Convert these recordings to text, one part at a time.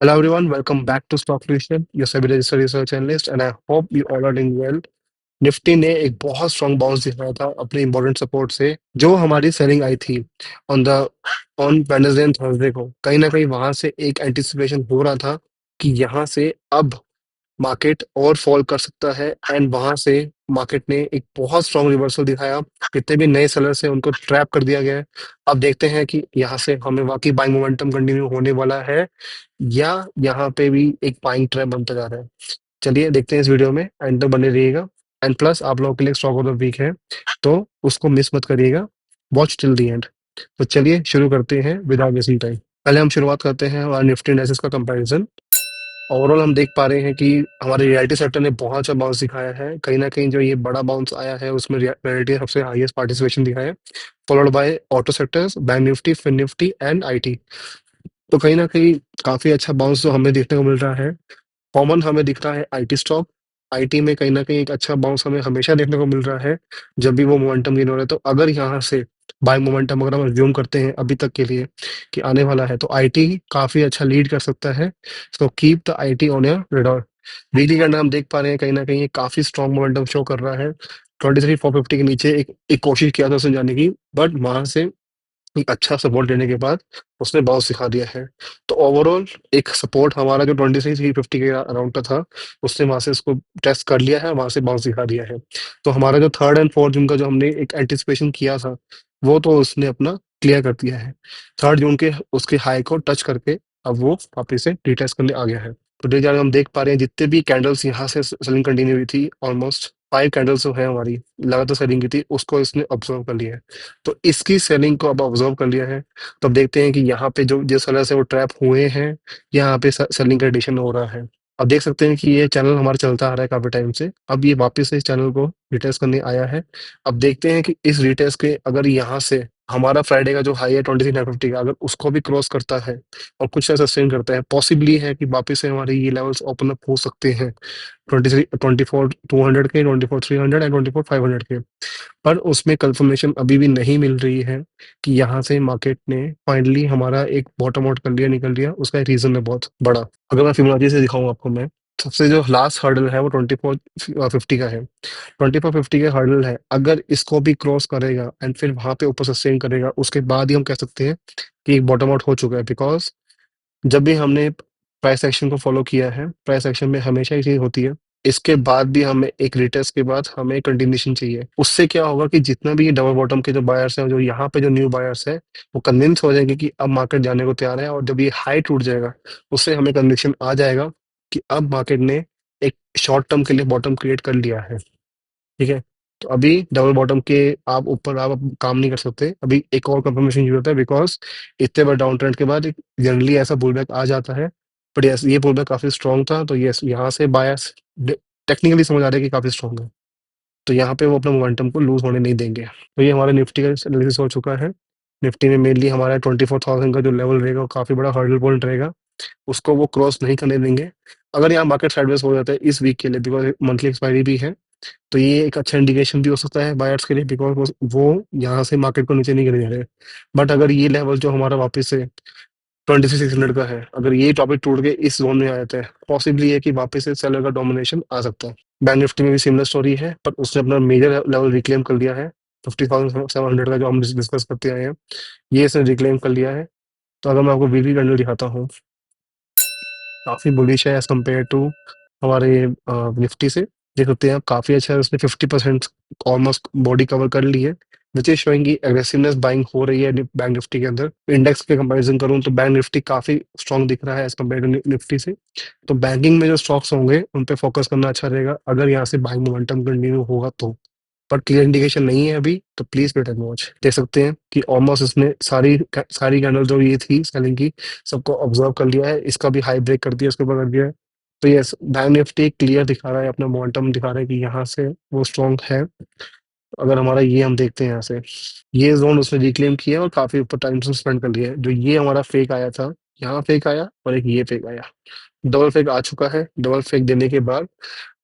Hello everyone, welcome back to Stock Fusion, your SEBI registered research analyst, and I hope you all are doing well. Nifty ने एक बहुत strong bounce दिखाया था अपने important support से जो हमारी सेलिंग आई थी on the on Wednesday and Thursday को कहीं ना कहीं वहां से एक एंटिसिपेशन हो रहा था कि यहाँ से अब मार्केट और फॉल कर सकता है एंड वहां से मार्केट ने एक बहुत स्ट्रॉन्ग रिवर्सल दिखाया। कितने भी नए सेलर्स हैं उनको ट्रैप कर दिया गया है। अब देखते हैं कि यहाँ से हमें वाकई बाइंग मोमेंटम कंटिन्यू होने वाला है या यहाँ पे भी एक बाइंग ट्रैप बनता जा रहा है। चलिए देखते हैं इस वीडियो में, एंड तक बने रहिएगा। एंड प्लस आप लोगों के लिए स्टॉक ऑफ द वीक है तो उसको मिस मत करिएगा। Watch till the end. तो चलिए शुरू करते हैं विदाउट वेस्टिंग टाइम। पहले हम शुरुआत करते हैं हमारे निफ्टी इंडेक्सेस का कंपैरिजन। ओवरऑल हम देख पा रहे हैं कि हमारे रियलिटी सेक्टर ने बहुत अच्छा बाउंस दिखाया है। कहीं ना कहीं जो ये बड़ा बाउंस आया है उसमें रियलिटी सबसे हाईएस्ट पार्टिसिपेशन दिखाया है, followed by auto sectors, bank Nifty, fin Nifty and IT. तो कहीं ना कहीं काफी अच्छा बाउंस जो हमें देखने को मिल रहा है। कॉमन हमें दिख रहा है आईटी स्टॉक। आईटी में कहीं ना कहीं एक अच्छा बाउंस हमें हमेशा देखने को मिल रहा है जब भी वो मोमेंटम गेन हो रहा है। तो अगर यहाँ से बाय मोमेंटम अगर हम ज्यूम करते हैं अभी तक के लिए कि आने वाला है तो आईटी काफी अच्छा लीड कर सकता है। So keep the IT on your raider. Weekly का नाम देख पा रहे हैं कहीं ना कहीं ये काफी स्ट्रॉन्ग मोमेंटम शो कर रहा है। 23,450 के नीचे एक कोशिश किया था उसने जाने की, बट वहां से एक अच्छा सपोर्ट लेने के बाद उसने बाउंस दिखा दिया है। तो ओवरऑल एक सपोर्ट हमारा जो 23,350 के अराउंड का था उसने वहां से इसको टेस्ट कर लिया है, वहां से बाउंस दिखा दिया है। तो हमारा जो थर्ड एंड फोर्थ जून का जो हमने एक एंटिसिपेशन किया था वो तो उसने अपना क्लियर कर दिया है। थर्ड जून के उसके हाई को टच करके अब वो वापिस से रिटेस्ट करने आ गया है। तो डे जाने हम देख पा रहे हैं जितने भी कैंडल्स यहाँ से सेलिंग कंटिन्यू हुई थी, ऑलमोस्ट 5 कैंडल्स जो है हमारी लगातार सेलिंग की थी उसको इसने ऑब्जर्व कर लिया है। तो इसकी सेलिंग को अब ऑब्जर्व कर लिया है। तो अब देखते हैं कि यहाँ पे जो जिस तरह से वो ट्रैप हुए हैं यहाँ पे सेलिंग का एडिशन हो रहा है। अब देख सकते हैं कि ये चैनल हमारा चलता आ रहा है काफी टाइम से, अब ये वापस से इस चैनल को रिटेस्ट करने आया है। अब देखते हैं कि इस रिटेस्ट के अगर यहाँ से हमारा फ्राइडे का जो हाई है 23,950 का अगर उसको भी क्रॉस करता है और कुछ ऐसा सस्टेन करता है, पॉसिबली है कि वापस से हमारे ये लेवल्स ओपन अप हो सकते हैं 24,200 के, 24,300 एंड 24,500 के। पर उसमें कंफर्मेशन अभी भी नहीं मिल रही है कि यहाँ से मार्केट ने फाइनली हमारा एक बॉटम आउट कर लिया, निकल लिया। उसका एक रीजन है बहुत बड़ा। अगर मैं फिबोनाची से दिखाऊं आपको, मैं सबसे जो लास्ट हर्डल है वो 24,50 का है। 24,50 का हर्डल है, अगर इसको भी क्रॉस करेगा एंड फिर वहां पे ऊपर सस्टेन करेगा उसके बाद ही हम कह सकते हैं कि एक बॉटम आउट हो चुका है। बिकॉज जब भी हमने प्राइस एक्शन को फॉलो किया है, प्राइस एक्शन में हमेशा ये चीज होती है। इसके बाद भी हमें एक रिटेस्ट के बाद हमें कंटिन्यूशन चाहिए। उससे क्या होगा कि जितना भी ये डबल बॉटम के जो बायर्स हैं, जो यहाँ पे जो न्यू बायर्स है, वो कन्विंस हो जाएंगे कि अब मार्केट जाने को तैयार है। और जब ये हाई टूट जाएगा उससे हमें कन्विक्शन आ जाएगा कि अब मार्केट ने एक शॉर्ट टर्म के लिए बॉटम क्रिएट कर लिया है। ठीक है। तो अभी डबल बॉटम के आप ऊपर आप अब काम नहीं कर सकते, अभी एक और कंफर्मेशन जरूरत है। बिकॉज इतने बड़े डाउन ट्रेंड के बाद जनरली ऐसा पुलबैक आ जाता है। बट यस, ये पुलबैक काफी स्ट्रॉन्ग था, तो यस यहाँ से बायस टेक्निकली समझ आ रहा है कि काफी स्ट्रॉन्ग है। तो यहाँ पे वो अपने मोमेंटम को लूज होने नहीं देंगे। तो ये हमारे निफ्टी का एनालिसिस हो चुका है। निफ्टी में मेनली हमारा 24,000 का जो लेवल रहेगा वो काफी बड़ा हर्डल पॉइंट रहेगा, उसको वो क्रॉस नहीं करने देंगे। अगर यहाँ मार्केट साइडवेज हो जाता है इस वीक के लिए, बिकॉज मंथली एक्सपायरी भी है, तो ये एक अच्छा इंडिकेशन भी हो सकता है बायर्स के लिए। बिकॉज वो यहाँ से मार्केट को नीचे नहीं गिरने दे रहे। बट अगर ये लेवल जो हमारा वापस से 26,600 का है, अगर ये टॉपिक टूट के इस जोन में आ जाता है, पॉसिबली है कि वापस से सेलर का डोमिनेशन आ सकता है। बैंक निफ्टी में भी सिमिलर स्टोरी है, पर उसने अपना मेजर लेवल रिक्लेम कर लिया है। 50,700 का जो हम डिस्कस करते आए हैं, ये इसने रिक्लेम कर लिया है। तो अगर मैं आपको वीकली कैंडल दिखाता हूँ, काफी बुलिश है एज कम्पेयर टू हमारे निफ्टी से। देख सकते हैं आप, काफी अच्छा है। उसने 50% ऑलमोस्ट बॉडी कवर कर ली है, विच इज शोइंग की एग्रेसिवनेस बाइंग हो रही है बैंक निफ्टी के अंदर। इंडेक्स के कंपैरिजन करूं तो बैंक निफ्टी काफी स्ट्रॉन्ग दिख रहा है एज कम्पेयर टू निफ्टी से। तो बैंकिंग में जो स्टॉक्स होंगे उन पे फोकस करना अच्छा रहेगा अगर यहाँ से बाइंग मोमेंटम कंटिन्यू होगा तो। पर क्लियर इंडिकेशन नहीं है अभी, तो प्लीज वेट एंड वॉच। देख सकते हैं कि ऑलमोस्ट इसने सारी कैंडल जो ये थी सेलिंग की, सबको ऑब्जर्व कर लिया है। इसका भी हाई ब्रेक कर दिया, इसके ऊपर कर दिया है। तो यस, बैंक निफ्टी क्लियर दिखा रहा है, अपना मोमेंटम दिखा रहा है कि यहाँ से वो स्ट्रॉन्ग है। अगर हमारा ये हम देखते हैं यहाँ से, ये जोन उसने रिक्लेम किया है और काफी ऊपर टाइम स्पेंड कर लिया है। जो ये हमारा फेक आया था, यहाँ फेक आया और एक ये फेक आया, डबल फेक आ चुका है। डबल फेक देने के बाद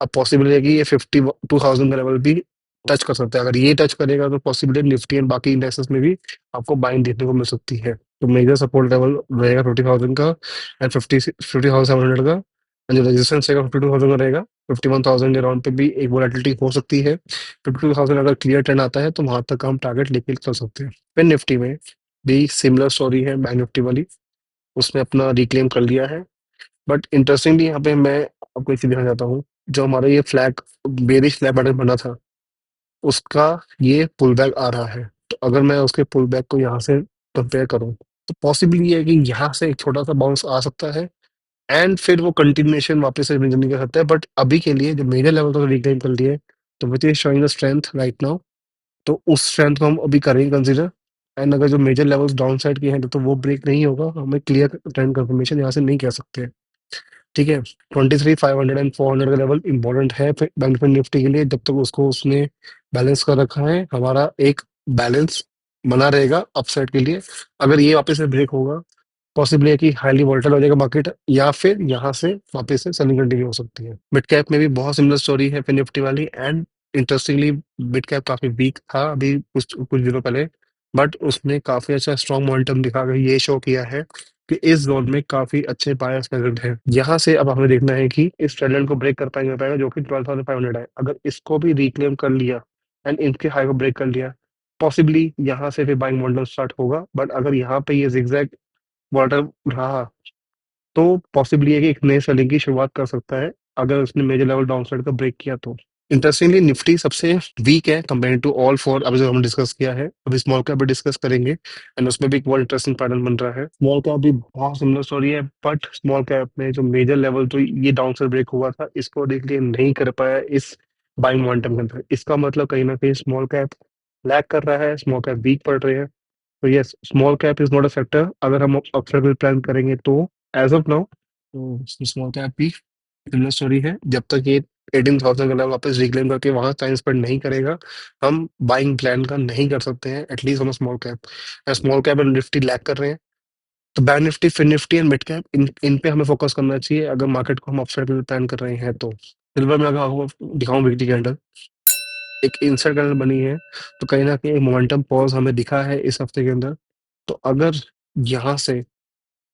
अब पॉसिबल है कि ये 52,000 का लेवल भी टच कर सकता है। अगर ये टच करेगा तो पॉसिबल है निफ्टी एंड बाकी इंडेक्सेस में भी आपको बाइंग देखने को मिल सकती है। तो मेजर सपोर्ट लेवल रहेगा 50,000 का एंड 50,700 का, एंड जो रेजिस्टेंस रहेगा 52,000 का रहेगा। 51,000 अराउंड पे भी एक वोलेटिलिटी हो सकती है। 52,000 अगर क्लियर ट्रेंड आता है तो वहां तक हम टारगेट लेके चल सकते हैं। फिर निफ्टी में भी सिमिलर स्टोरी है बैंक निफ्टी वाली, उसने अपना रिक्लेम कर लिया है। बट इंटरेस्टिंगली यहाँ पे मैं आपको एक चीज दिखाना चाहता हूँ, जो हमारा ये फ्लैग बेरिश फ्लैग पैटर्न बना था, उसका ये पुल बैक आ रहा है। तो अगर मैं उसके पुल बैक को यहाँ से कंपेयर करूँ, तो पॉसिबली ये है कि यहाँ से एक छोटा सा बाउंस आ सकता है एंड फिर वो कंटिन्यूएशन वापस से नहीं कर सकता है। बट अभी के लिए जो मेजर लेवल तो रिक्लेम कर लिए, तो which is showing the strength right now. तो उस स्ट्रेंथ को हम अभी करेंगे कंसिडर। एंड अगर जो मेजर लेवल्स डाउन साइड के हैं तो वो ब्रेक नहीं होगा, हमें क्लियर ट्रेंड कंफर्मेशन यहाँ से नहीं कह सकते। ठीक है, 23,500 एंड 400 का लेवल इंपॉर्टेंट है बैंक निफ्टी के लिए। जब तक उसको उसने बैलेंस कर रखा है, हमारा एक बैलेंस बना रहेगा अपसाइड के लिए। अगर ये वापस से ब्रेक होगा, पॉसिबली है कि हाईली वोलेटाइल हो जाएगा मार्केट, या फिर यहाँ से वापस से सेलिंग कंटिन्यू हो सकती है। मिड कैप में भी बहुत सिमिलर स्टोरी है फिर निफ्टी वाली। एंड इंटरेस्टिंगली मिड कैप काफी वीक था अभी कुछ कुछ दिनों पहले, बट उसने काफी अच्छा स्ट्रॉन्ग मोमेंटम दिखा कर ये शो किया है कि इस जोन में काफी अच्छे बायर्स प्रेजेंट हैं। यहाँ से अब हमें देखना है कि इस ट्रेंड लाइन को ब्रेक कर पाएंगे पाएगा, जो कि 12,500 है। अगर इसको भी रिक्लेम कर लिया एंड इनके हाई को ब्रेक कर लिया, पॉसिबली यहाँ से फिर बाइंग मोमेंटम स्टार्ट होगा। बट अगर यहाँ पे ये जिगजैग वाटर रहा, तो पॉसिबली है कि एक नए सेलिंग की शुरुआत कर सकता है, अगर उसने मेजर लेवल डाउन साइड का ब्रेक किया तो। इंटरेस्टिंगली निफ्टी सबसे वीक है कंपेयर टू ऑल फोर, अभी जो हमने डिस्कस किया है। अभी स्मॉल कैप भी डिस्कस करेंगे एंड उसमें भी एक बहुत इंटरेस्टिंग पैटर्न बन रहा है। स्मॉल कैप भी बहुत सिमिलर स्टोरी है, बट स्मॉल कैप में जो मेजर लेवल तो ये डाउन साइड ब्रेक हुआ था, इसको रिक्लेम नहीं कर पाया इस बाइंग मोमेंटम के अंदर। इसका मतलब कहीं ना कहीं स्मॉल कैप लैग कर रहा है, स्मॉल कैप वीक पड़ रहे हैं। तो yes, small cap is not a factor अगर हम अपसाइड में प्लान करेंगे तो, एज ऑफ नाउ। तो स्मॉल कैप भी सिमिलर स्टोरी है। जब तक ये 18,000 का लेवल वापस रिक्लेम करके वहां टाइम स्पेंड नहीं करेगा, हम बाइंग प्लान का नहीं कर सकते हैं, एटलीस्ट हम small cap. Small cap and Nifty lag कर रहे हैं, तो bank Nifty fin Nifty and mid cap इन पे हमें फोकस करना चाहिए अगर मार्केट को हम अपसाइड में प्लान कर रहे हैं तो। सिल्वर में अगर आपको दिखाऊं वीकली कैंडल, एक इनसाइड कैंडल बनी है, तो कहीं ना कहीं मोमेंटम पॉज हमें दिखा है इस हफ्ते के अंदर। तो अगर यहाँ से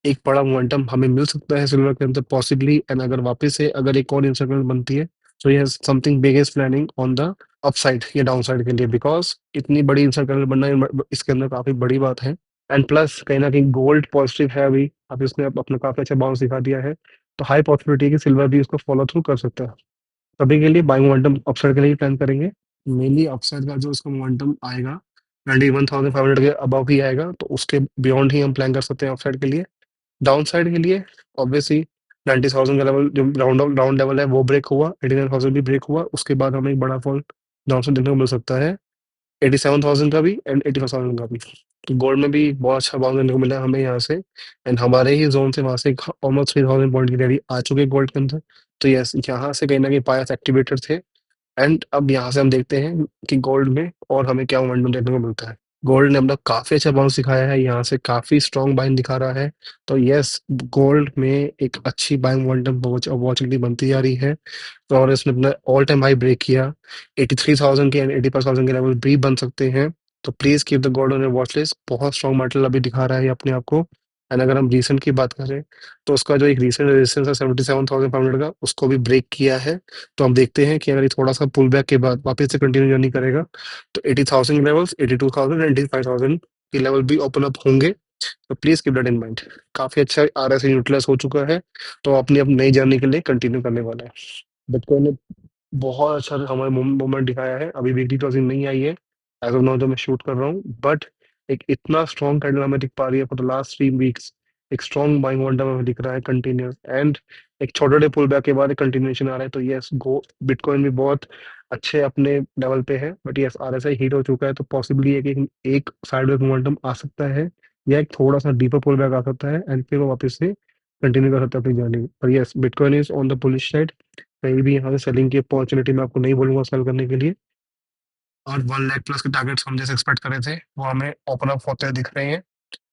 एक बड़ा मोमेंटम हमें मिल सकता है सिल्वर के अंदर पॉसिबली, एंड अगर वापस से अगर एक और इंस्टॉलमेंट बनती है, तो ये something big is planning on the upside या डाउन साइड के लिए, बिकॉज इतनी बड़ी इंस्टॉलमेंट बनना इसके अंदर काफी बड़ी बात है। एंड प्लस कहीं ना कहीं गोल्ड पॉजिटिव है अभी, अभी उसने अपना काफी अच्छा बाउंस दिखा दिया है। तो हाई पॉसिबिलिटी है कि सिल्वर भी उसको फॉलो थ्रू कर सकता है। तभी के लिए बाइंग मोमेंटम अपसाइड के लिए प्लान करेंगे। मेनली अपसाइड का जो उसका मोमेंटम आएगा 91,500 के अबव ही आएगा, तो उसके बियॉन्ड ही हम प्लान कर सकते हैं अपसाइड के लिए। डाउन साइड के लिए ऑब्वियसली 90,000 का लेवल जो राउंड लेवल है वो ब्रेक हुआ, 89,000 भी ब्रेक हुआ, उसके बाद हमें एक बड़ा फॉल डाउन साइड देखने को मिल सकता है, 87,000 का भी एंड 85,000 का भी। तो गोल्ड में भी बहुत अच्छा बाउंस देखने को मिला है हमें यहाँ से, एंड हमारे ही जोन से वहां से ऑलमोस्ट 3,000 पॉइंट की रैली आ चुकी है गोल्ड के अंदर। तो यस, यहाँ से कहीं ना कहीं पायस एक्टिवेटर थे। एंड अब यहाँ से हम देखते हैं कि गोल्ड में और हमें क्या मोमेंटम देखने को मिलता है। गोल्ड ने अपना काफी अच्छा बाउंस दिखाया है, यहाँ से काफी स्ट्रॉन्ग बाइंग दिखा रहा है। तो यस, गोल्ड में एक अच्छी बाइंग मोमेंटम अपॉर्चुनिटी बनती जा रही है। तो और इसने अपना ऑल टाइम हाई ब्रेक किया, 83,000 के एंड 85,000 के लेवल भी बन सकते हैं। तो please keep the gold on your watch list, बहुत स्ट्रॉन्ग मेटल अभी दिखा रहा है ये अपने आप को। एंड अगर हम रिसेंट की बात करें, तो उसका जो एक रिसेंट रेजिस्टेंस है 77,500 का, उसको भी ब्रेक किया है। तो हम देखते हैं कि अगर ये थोड़ा सा पुल बैक के बाद वापस से कंटिन्यू जर्नी करेगा, तो 80,000 लेवल्स, 82,000 एंड 85,000 के लेवल भी ओपन अप होंगे। तो please keep that in mind. काफी अच्छा RSI यूटिलाइज हो चुका है, तो अपनी अब नई जर्नी के लिए कंटिन्यू करने वाला है। बिटकॉइन ने बहुत अच्छा हमें मूवमेंट दिखाया है, अभी वीकली क्लोजिंग नहीं आई है एज ऑफ नाउ जो मैं शूट कर रहा हूँ, बट एक इतना स्ट्रॉन्ग कैंडल हमें दिख पा रही है फॉर द लास्ट 3 वीक्स। एक स्ट्रॉन्ग बाइंग मोमेंटम हमें दिख रहा है कंटिन्यूस, एंड एक छोटे छोटे पुल बैक के बाद एक कंटिन्यूएशन आ रहा है। तो यस, गो बिटकॉइन भी बहुत अच्छे अपने लेवल पे है, बट यस RSI हीट हो चुका है, तो पॉसिबली है कि एक साइडवेज मोमेंटम आ सकता है, या एक थोड़ा सा डीपर पुल बैक आ सकता है, एंड फिर वो वापस से कंटिन्यू कर सकता है अपनी जर्नी। पर yes, bitcoin is on the bullish side, कहीं भी यहाँ से सेलिंग की अपॉर्चुनिटी मैं आपको नहीं बोलूंगा सेल करने के लिए। और 1 लाख प्लस के टारगेट्स हम जैसे एक्सपेक्ट करे थे, वो हमें ओपन अप होते हुए दिख रहे हैं।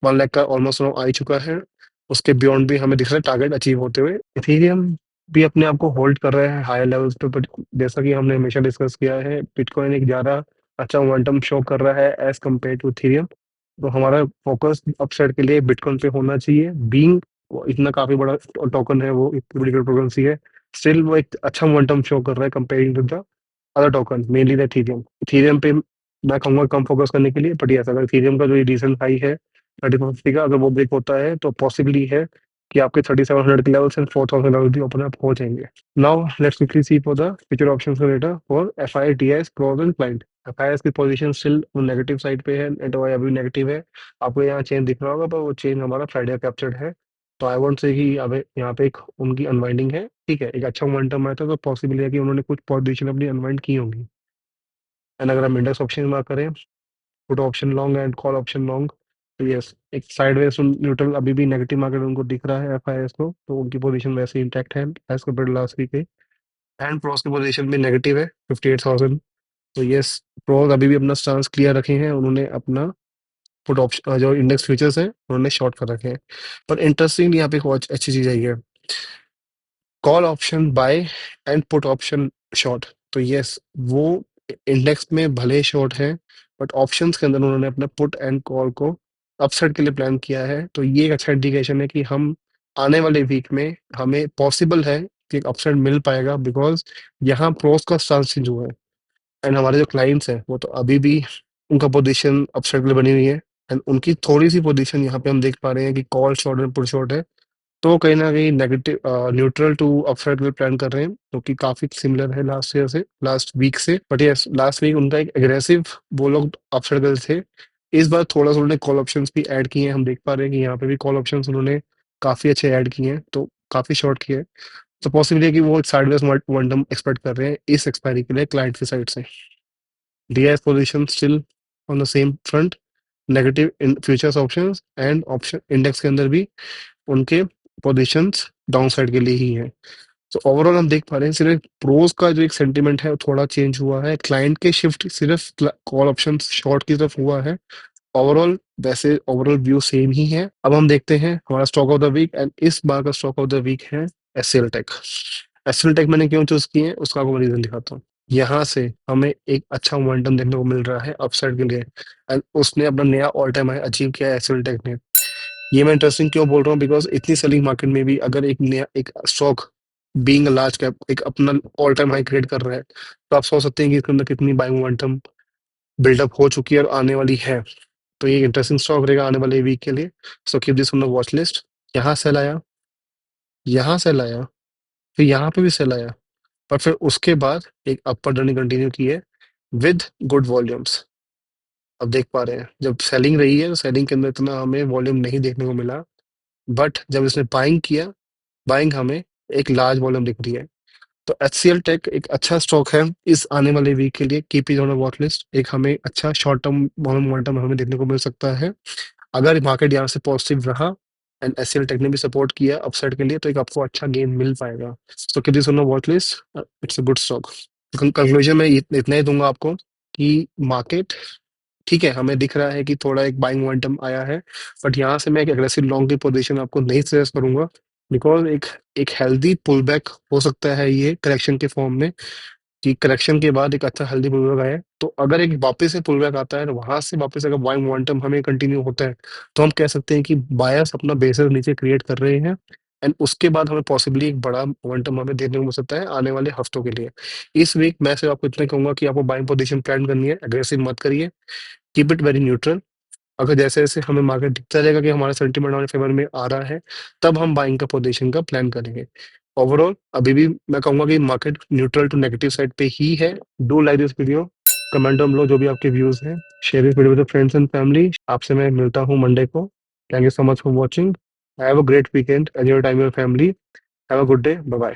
1 लाख का ऑलमोस्ट आ ही चुका है, उसके बियॉन्ड भी हमें दिख रहा है टारगेट अचीव होते हुए। इथेरियम भी अपने आप को होल्ड कर रहे हैं हायर लेवल्स पे, बट जैसा कि हमने हमेशा डिस्कस किया है, बिटकॉइन एक ज़्यादा अच्छा मोमेंटम शो कर रहा है एज कम्पेयर टू इथेरियम। तो हमारा फोकस अपसाइड के लिए बिटकॉइन पे होना चाहिए। बीइंग इतना काफ़ी बड़ा टोकन है, वो इतनी बड़ी क्रिप्टोकरेंसी है, स्टिल वो एक अच्छा मोमेंटम शो कर रहा है comparing to the other token, mainly the Ethereum. Ethereum पे मैं कहूँगा कम फोकस करने के लिए, बट यस अगर इथेरियम का जो ये रिसेंट हाई है 3450 का, अगर वो ब्रेक होता है तो पॉसिबली है कि आपके 3700 के लेवल्स एंड 4000 लेवल भी ओपन अप हो जाएंगे। Now let's quickly see for the future options का data for FI, TS, pros and client. FIS की पोजीशन स्टिल नेगेटिव साइड पे है, एंड अभी नेगेटिव है। आपको यहाँ चेन दिख रहा होगा, पर वो चेन हमारा फ्राइडे कैप्चर्ड है। तो आई वोंट से कि अब यहाँ पे एक उनकी अनवाइंडिंग है, ठीक है, एक अच्छा मोमेंटम आया था, तो पॉसिबल है कि उन्होंने कुछ पोजीशन अपनी अनवाइंड की होंगी। एंड अगर हम इंडेक्स ऑप्शन में करें, put option long and call option long, तो यस एक साइडवेज न्यूट्रल अभी भी नेगेटिव मार्केट उनको दिख रहा है एफआईएस को, तो उनकी पोजीशन वैसे इंटैक्ट है एज कम्पेयर लास्ट वीक के। एंड प्रोस की पोजीशन भी नेगेटिव है 58,000। तो यस, प्रोस अभी भी अपना स्टांस क्लियर रखे हैं, उन्होंने अपना पुट ऑप्शन जो इंडेक्स फ्यूचर्स है उन्होंने शॉर्ट कर रखे हैं। पर इंटरेस्टिंग यहाँ पे एक और अच्छी चीज आई है, call option buy and put option short. तो यस, वो इंडेक्स में भले शॉर्ट है, बट ऑप्शंस के अंदर उन्होंने अपना पुट एंड कॉल को अपसाइड के लिए प्लान किया है। तो ये एक अच्छा इंडिकेशन है कि हम आने वाले वीक में हमें पॉसिबल है कि एक अपसाइड मिल पाएगा, बिकॉज यहाँ प्रोस का स्टांस चेंज हुआ है। एंड हमारे जो क्लाइंट्स हैं वो तो अभी भी उनका पोजीशन अपसाइड के लिए बनी हुई है, एंड उनकी थोड़ी सी पोजीशन यहाँ पे हम देख पा रहे हैं कि call short and put short है। तो कहीं न कहीं नेगेटिव न्यूट्रल टू अपसाइड में प्लान कर रहे हैं, जो कि काफ़ी सिमिलर है लास्ट ईयर से, लास्ट वीक से। बट यस, लास्ट वीक उनका एक एग्रेसिव वो लोग अपसाइड गए थे। इस बार थोड़ा-सा उन्होंने कॉल ऑप्शंस भी ऐड किए हैं। हम देख पा रहे हैं कि यहाँ पे भी कॉल ऑप्शंस उन्होंने काफ़ी अच्छे ऐड किए हैं, तो काफ़ी शॉर्ट किए हैं। तो पॉसिबल है कि वो साइडवेज मोमेंटम एक्सपेक्ट कर रहे हैं इस एक्सपायरी के लिए क्लाइंट की साइड से। DI's position still on the same front, negative in futures options and option index के अंदर भी उनके पोजीशंस डाउन साइड के लिए ही है। तो ओवरऑल हम देख पा रहे हैं सिर्फ प्रोज का जो एक सेंटीमेंट है वो थोड़ा चेंज हुआ है, क्लाइंट के शिफ्ट सिर्फ कॉल ऑप्शन शॉर्ट की तरफ हुआ है। ओवरऑल वैसे ओवरऑल व्यू सेम ही है। अब हम देखते हैं हमारा stock of the week, and इस बार का स्टॉक ऑफ द वीक है एसएल टेक। एसएल टेक मैंने क्यों चूज किए हैं उसका आपको रीजन दिखाता हूँ। यहाँ से हमें एक अच्छा मोमेंटम देखने को मिल रहा है अपसाइड के लिए, एंड उसने अपना नया ऑल टाइम हाई अचीव किया है एसएल टेक ने। ये मैं इंटरेस्टिंग क्यों बोल रहा हूँ, बिकॉज इतनी सेलिंग मार्केट में भी अगर एक नया एक stock being a large cap एक अपना ऑल टाइम हाई क्रिएट कर रहा है, तो आप सोच सकते हैं कि इसके अंदर कितनी बाइंग मोमेंटम बिल्डअप हो चुकी है और आने वाली है। तो ये इंटरेस्टिंग स्टॉक रहेगा आने वाले वीक के लिए। So keep this on the watch list. यहाँ सेल आया, यहाँ सेल आया, फिर यहाँ पे भी सेल आया, पर फिर उसके बाद एक अपर जर्नी कंटिन्यू की है विद गुड वॉल्यूम्स। अब देख पा रहे हैं जब सेलिंग रही है तो सेलिंग के अंदर इतना हमें वॉल्यूम नहीं देखने को मिला, बट जब इसने बाइंग किया, बाइंग हमें एक लार्ज वॉल्यूम दिख रही है। तो एचसीएल टेक एक अच्छा स्टॉक है इस आने वाले वीक के लिए। Keep it on watch list. एक हमें अच्छा शॉर्ट टर्म मोमेंटम हमें देखने को मिल सकता है अगर मार्केट यहाँ से पॉजिटिव रहा, एंड एचसीएल टेक ने भी सपोर्ट किया अपसाइड के लिए, तो एक आपको अच्छा गेन मिल पाएगा। तो keep this on watch list, it's a good stock. Conclusion में इतना ही दूंगा आपको कि मार्केट ठीक है, हमें दिख रहा है कि थोड़ा एक बाइंग मोमेंटम आया है, बट यहाँ से मैं एक एग्रेसिव लॉन्ग की पोजीशन आपको नहीं सजेस्ट करूंगा, बिकॉज एक एक हेल्दी पुल बैक हो सकता है ये करेक्शन के फॉर्म में, कि करेक्शन के बाद एक अच्छा हेल्दी पुल बैक आया। तो अगर एक वापस से पुल बैक आता है, वहां से वापस अगर बाइंग मोमेंटम हमें कंटिन्यू होता है, तो हम कह सकते हैं कि बायर्स अपना बेसिस नीचे क्रिएट कर रहे हैं, एंड उसके बाद हमें पॉसिबली एक बड़ा मोमेंटम हमें देखने को मिल सकता है आने वाले हफ्तों के लिए। इस वीक मैं सिर्फ आपको इतना कहूंगा कि आपको बाइंग पोजीशन प्लान करनी है, एग्रेसिव मत करिए, कीप इट वेरी न्यूट्रल। अगर जैसे-जैसे हमें मार्केट दिखता रहेगा कि हमारा सेंटीमेंट हमारे फेवर में आ रहा है, तब हम बाइंग का पोजीशन का प्लान करेंगे। ओवरऑल अभी भी मैं कहूँगा कि market neutral to negative side पे ही है। Do like this video, comment down below जो भी आपके व्यूज़ हैं, share this video with friends and family. आपसे मैं मिलता हूँ मंडे को। Thank you so much for watching. Have a great weekend, enjoy your time with your family. Have a good day. Bye-bye.